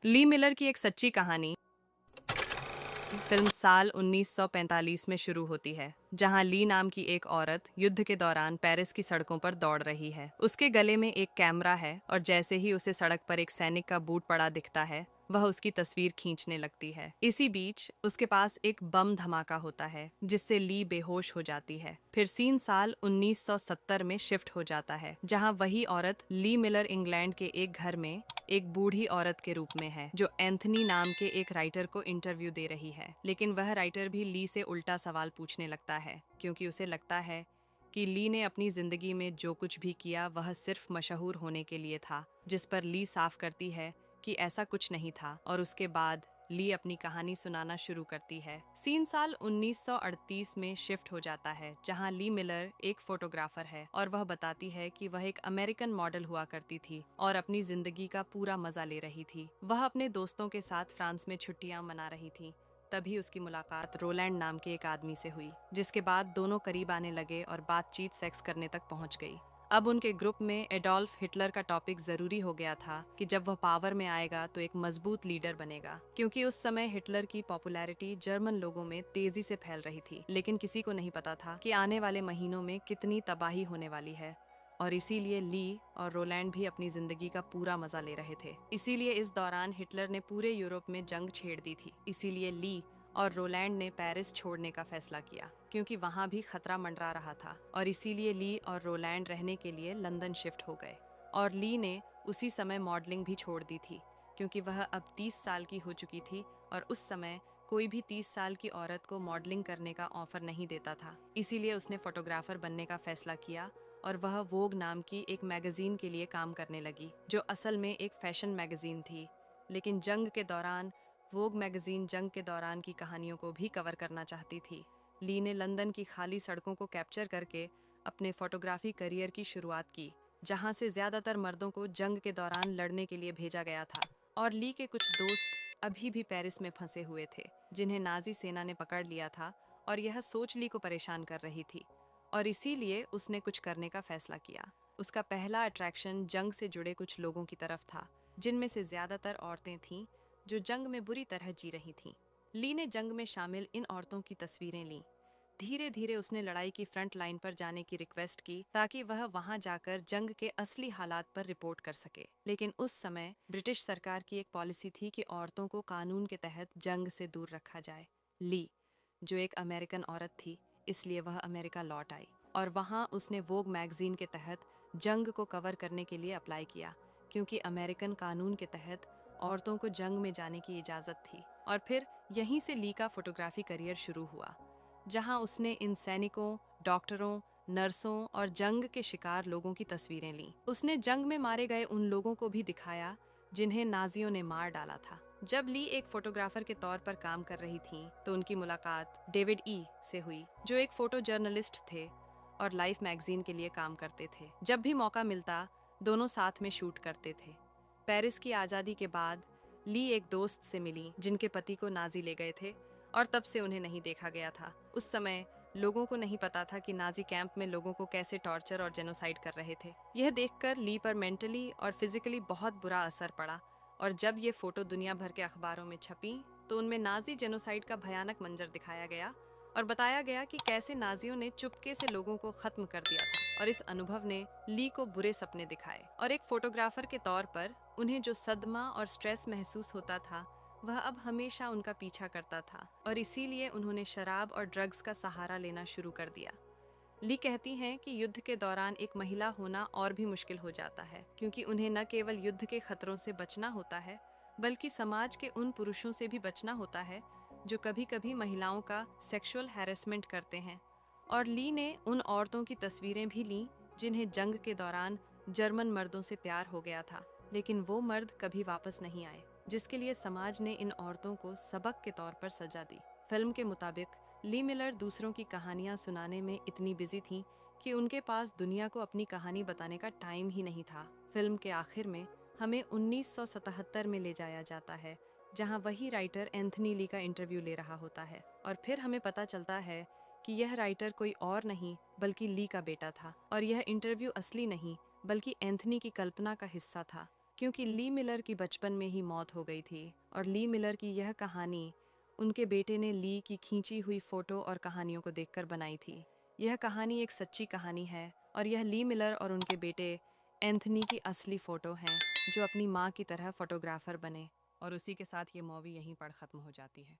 ली Miller की एक सच्ची कहानी फिल्म साल 1945 में शुरू होती है, जहां ली नाम की एक औरत युद्ध के दौरान पेरिस की सड़कों पर दौड़ रही है। उसके गले में एक कैमरा है और जैसे ही उसे सड़क पर एक सैनिक का बूट पड़ा दिखता है, वह उसकी तस्वीर खींचने लगती है। इसी बीच उसके पास एक बम धमाका होता है, जिससे ली बेहोश हो जाती है। फिर सीन साल 1970 में शिफ्ट हो जाता है, जहां वही औरत ली मिलर इंग्लैंड के एक घर में एक बूढ़ी औरत के रूप में है, जो एंथनी नाम के एक राइटर को इंटरव्यू दे रही है। लेकिन वह राइटर भी ली से उल्टा सवाल पूछने लगता है, क्योंकि उसे लगता है कि ली ने अपनी जिंदगी में जो कुछ भी किया वह सिर्फ मशहूर होने के लिए था, जिस पर ली साफ करती है कि ऐसा कुछ नहीं था। और उसके बाद ली अपनी कहानी सुनाना शुरू करती है। सीन साल 1938 में शिफ्ट हो जाता है, जहां ली मिलर एक फोटोग्राफर है और वह बताती है कि वह एक अमेरिकन मॉडल हुआ करती थी और अपनी जिंदगी का पूरा मजा ले रही थी। वह अपने दोस्तों के साथ फ्रांस में छुट्टियां मना रही थी। तभी उसकी मुलाकात रोलैंड नाम के एक आदमी से हुई, जिसके बाद दोनों करीब आने लगे और बातचीत सेक्स करने तक पहुंच गई। अब उनके ग्रुप में एडोल्फ हिटलर का टॉपिक जरूरी हो गया था कि जब वह पावर में आएगा तो एक मजबूत लीडर बनेगा, क्योंकि उस समय हिटलर की पॉपुलैरिटी जर्मन लोगों में तेजी से फैल रही थी। लेकिन किसी को नहीं पता था कि आने वाले महीनों में कितनी तबाही होने वाली है, और इसीलिए ली और रोलैंड भी अपनी जिंदगी का पूरा मजा ले रहे थे। इसीलिए इस दौरान हिटलर ने पूरे यूरोप में जंग छेड़ दी थी। इसीलिए ली और रोलैंड ने पेरिस छोड़ने का फैसला किया, क्योंकि वहां भी खतरा मंडरा रहा था। और इसीलिए ली और रोलैंड रहने के लिए लंदन शिफ्ट हो गए। और ली ने उसी समय मॉडलिंग भी छोड़ दी थी, क्योंकि वह अब 30 साल की हो चुकी थी और उस समय कोई भी 30 साल की औरत को मॉडलिंग करने का ऑफर नहीं देता था। इसीलिए उसने फोटोग्राफर बनने का फैसला किया और वह वोग नाम की एक मैगजीन के लिए काम करने लगी, जो असल में एक फैशन मैगजीन थी। लेकिन जंग के दौरान वोग मैगजीन जंग के दौरान की कहानियों को भी कवर करना चाहती थी। ली ने लंदन की खाली सड़कों को कैप्चर करके अपने फोटोग्राफी करियर की शुरुआत की, जहां से ज्यादातर मर्दों को जंग के दौरान लड़ने के लिए भेजा गया था। और ली के कुछ दोस्त अभी भी पेरिस में फंसे हुए थे, जिन्हें नाजी सेना ने पकड़ लिया था, और यह सोच ली को परेशान कर रही थी। और इसीलिए उसने कुछ करने का फैसला किया। उसका पहला अट्रैक्शन जंग से जुड़े कुछ लोगों की तरफ था, जिनमें से ज्यादातर औरतें थीं जो जंग में बुरी तरह जी रही थीं। ली ने जंग में शामिल इन औरतों की तस्वीरें लीं। धीरे धीरे उसने लड़ाई की फ्रंट लाइन पर जाने की रिक्वेस्ट की, ताकि वह वहां जाकर जंग के असली हालात पर रिपोर्ट कर सके। लेकिन उस समय ब्रिटिश सरकार की एक पॉलिसी थी कि औरतों को कानून के तहत जंग से दूर रखा जाए। ली, जो एक अमेरिकन औरत थी, इसलिए वह अमेरिका लौट आई और वहां उसने वोग मैगजीन के तहत जंग को कवर करने के लिए अप्लाई किया, क्योंकि अमेरिकन कानून के तहत औरतों को जंग में जाने की इजाज़त थी। और फिर यहीं से ली का फोटोग्राफी करियर शुरू हुआ, जहां उसने इन सैनिकों, डॉक्टरों, नर्सों और जंग के शिकार लोगों की तस्वीरें लीं। उसने जंग में मारे गए उन लोगों को भी दिखाया जिन्हें नाजियों ने मार डाला था। जब ली एक फोटोग्राफर के तौर पर काम कर रही थीं, तो उनकी मुलाकात डेविड से हुई, जो एक फोटो जर्नलिस्ट थे और लाइफ मैगजीन के लिए काम करते थे। जब भी मौका मिलता, दोनों साथ में शूट करते थे। पेरिस की आज़ादी के बाद ली एक दोस्त से मिली जिनके पति को नाजी ले गए थे, और तब से उन्हें नहीं देखा गया था। उस समय लोगों को नहीं पता था कि नाजी कैंप में लोगों को कैसे टॉर्चर और जेनोसाइड कर रहे थे। यह देखकर ली पर मेंटली और फिजिकली बहुत बुरा असर पड़ा, और जब ये फोटो दुनिया भर के अखबारों में छपी, तो उनमें नाजी जेनोसाइड का भयानक मंजर दिखाया गया और बताया गया कि कैसे नाजियों ने चुपके से लोगों को खत्म कर दिया था। और इस अनुभव ने ली को बुरे सपने दिखाए, और एक फोटोग्राफर के तौर पर उन्हें जो सदमा और स्ट्रेस महसूस होता था, वह अब हमेशा उनका पीछा करता था। और इसीलिए उन्होंने शराब और ड्रग्स का सहारा लेना शुरू कर दिया। ली कहती हैं कि युद्ध के दौरान एक महिला होना और भी मुश्किल हो जाता है, क्योंकि उन्हें न केवल युद्ध के खतरों से बचना होता है, बल्कि समाज के उन पुरुषों से भी बचना होता है जो कभी कभी महिलाओं का सेक्सुअल हैरेसमेंट करते हैं। और ली ने उन औरतों की तस्वीरें भी लीं जिन्हें जंग के दौरान जर्मन मर्दों से प्यार हो गया था, लेकिन वो मर्द कभी वापस नहीं आए, जिसके लिए समाज ने इन औरतों को सबक के तौर पर सजा दी। फिल्म के मुताबिक ली मिलर दूसरों की कहानियां सुनाने में इतनी बिजी थीं कि उनके पास दुनिया को अपनी कहानी बताने का टाइम ही नहीं था। फिल्म के आखिर में हमें 1977 में ले जाया जाता है, जहां वही राइटर एंथनी ली का इंटरव्यू ले रहा होता है, और फिर हमें पता चलता है कि यह राइटर कोई और नहीं बल्कि ली का बेटा था, और यह इंटरव्यू असली नहीं बल्कि एंथनी की कल्पना का हिस्सा था। क्योंकि ली मिलर की बचपन में ही मौत हो गई थी और ली मिलर की यह कहानी उनके बेटे ने ली की खींची हुई फोटो और कहानियों को देखकर बनाई थी। यह कहानी एक सच्ची कहानी है और यह ली मिलर और उनके बेटे एंथनी की असली फ़ोटो हैं जो अपनी माँ की तरह फ़ोटोग्राफ़र बने। और उसी के साथ ये मूवी यहीं पर ख़त्म हो जाती है।